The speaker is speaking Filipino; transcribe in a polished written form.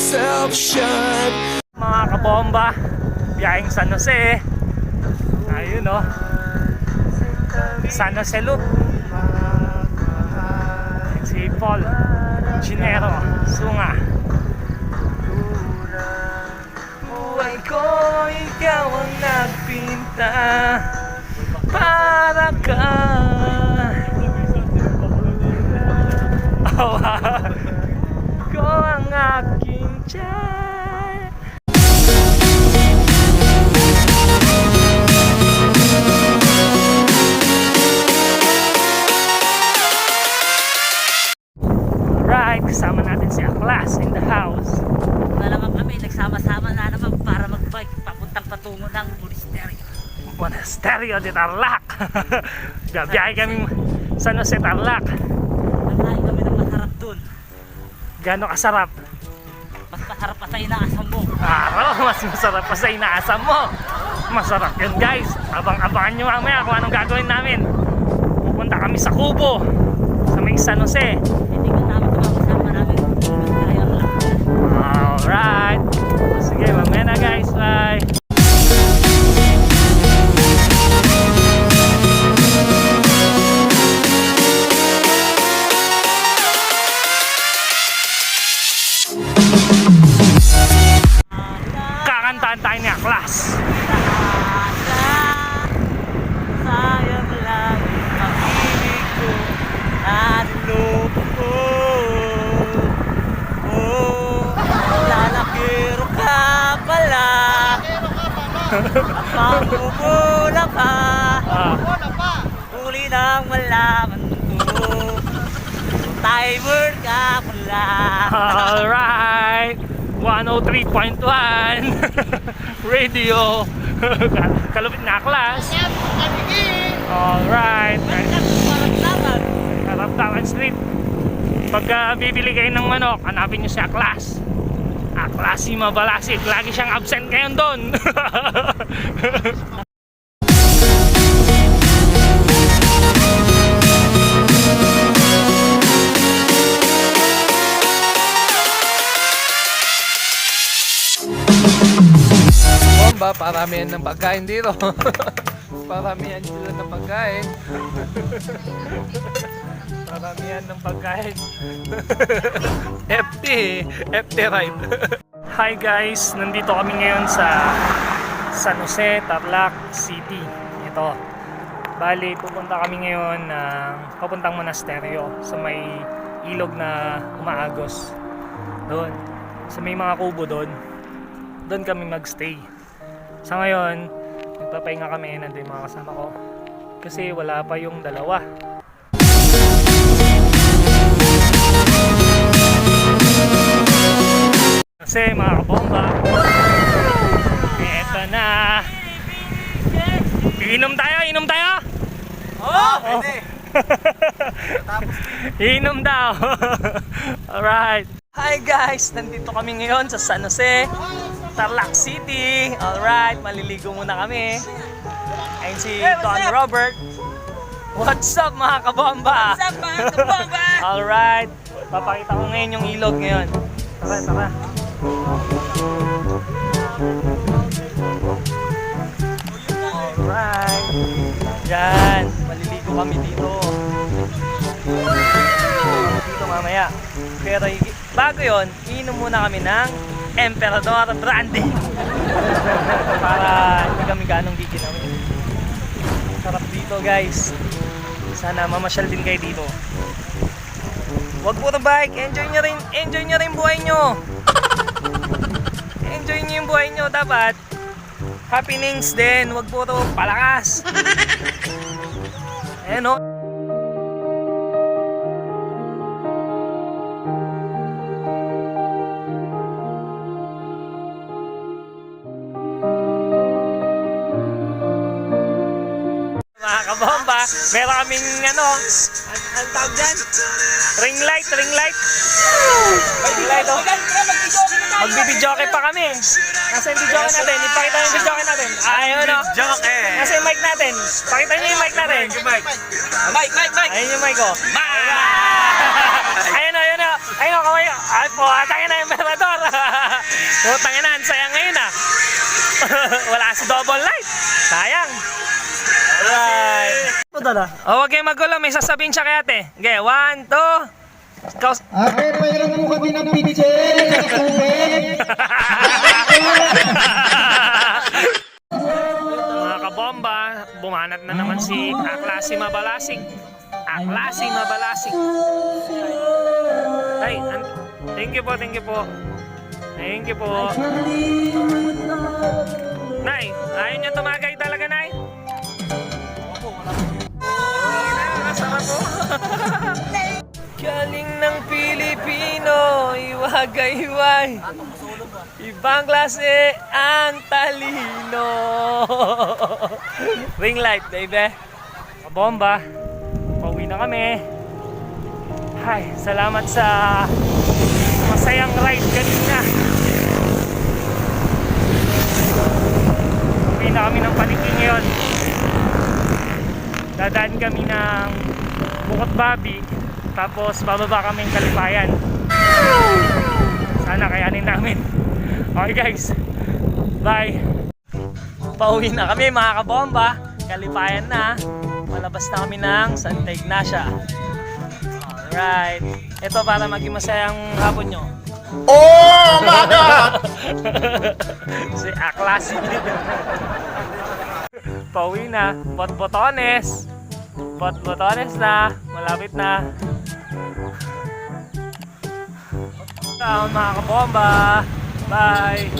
myself shut. Mga kabomba, biyaheng San Jose. Ayun o, San Jose Loop. Si Paul Ginero Sunga. Buhay ko, ikaw ang nagpinta para ka. Ko ang aking tiyan. Alright, kasama natin si Aklas in the house. Na naman kami, nagsama-sama na naman para mag-bike papuntang patungo ng monasteryo. Monasteryo de Tarlac. Gabiyahe kami San Jose Tarlac. Nagkain kami ng masarap dun. Gano'ng kasarap? Mas masarap pa sa inaasam mo. Araw, mas masarap pa sa inaasam mo. Masarap yun guys. Abang-abangan nyo mamaya kung anong gagawin namin. Pupunta kami sa Kubo, sa may San Jose. Hindi ko tama tumapasama maraming monasteryo ang lakas. Alright. Sige, mamaya na guys. Bye. Kakantahan tayo ni Aklas. Sayang lang ang pag-ibig ko at loob ko. Lalakiro ka pala at mamumula ka. Uli nang malaman ko, timer ka pala. Alright. 103.1 Radio. Kalupit na Aklas. Alright. Karamdaman Street. Pagka bibili kayo ng manok, hanapin nyo si Aklas. Aklasi Mabalasik. Lagi siyang absent ngayon doon. Bomba, paramihan ng pagkain dito. Paramihan sila ng pagkain. Paramihan ng pagkain. FT ride. Hi guys, nandito kami ngayon sa San Jose, Tarlac City. Ito. Bali, pupunta kami ngayon papuntang monasteryo sa may ilog na umaagos. Doon. Sa may mga kubo doon. Doon kami magstay. Sa ngayon, magpapahinga kami, nandun yung mga kasama ko. Kasi wala pa yung dalawa. Kasi mga kabomba, eto na. Inom tayo, inom tayo! Oh, pwede. Inom daw. Alright. Hi guys, nandito kami ngayon sa San Jose, Tarlac City. Alright, maliligo muna kami. Ayun si Don Robert. What's up mga kabomba? What's up mga kabomba? Alright, papakita ko ngayon yung ilog ngayon. Tara, tara. Alright. Yan, maliligo kami dito. Dito mamaya. Pero bago yon, iinom muna kami ng Emperador Brandy. Para hindi kami ganong giginawin. Sarap dito guys. Sana mamasyal din kayo dito. Wag puro bike, enjoy nyo rin buhay nyo. Enjoy nyo yung buhay nyo, dapat happenings din, wag puro palakas. Ayan o. Mga kabomba, meron kaming ang tawag dyan? Ring light oh. Magbibidyoke pa kami. Nasa yung videoke natin, ipakita yung videoke natin. Ayun o. Nasa yung mic natin. Pakita nyo yung mic natin. Mike! Ayun yung mic ko. Ayun o. Ay, no, kamay. Ay, po, atangin na yung Emperador. Putangin na, sayang ngayon ah. Wala si double light. Sayang. Alright. Oh, huwag kayong magulo. May sasabihin siya kay ate. Okay, 1, 2. Ate, mayroon po kami ng picture sa tubig. Mga kabomba, bumanat na naman si Aklasi Mabalasing. Aklasi Mabalasing. Ay, thank you po, thank you po. Thank you po. Nay, ayaw niyo tumagay talaga, Nay? Kasama po. Galing ng Pilipino, iwagay-iway. Ibang klase ang talino. Ring light, baby. Kabomba. Pauwi na kami. Hi, salamat sa masayang ride kanina. Uwi na kami ng Paniki ngayon. Dadaan kami ng Bukot Babi. Tapos bababa kaming Kalipayan. Sana kayanin namin. Okay guys, bye. Pauwi na kami mga kabomba. Kalipayan na. Malabas na kami ng Santa Ignacia. Alright. Ito para maging masayang hapon nyo. Oh my God! Si Aklasi. Pauwi na. Bot-botones. Bot-botones na. Malapit na. Mga kabomba. Bye.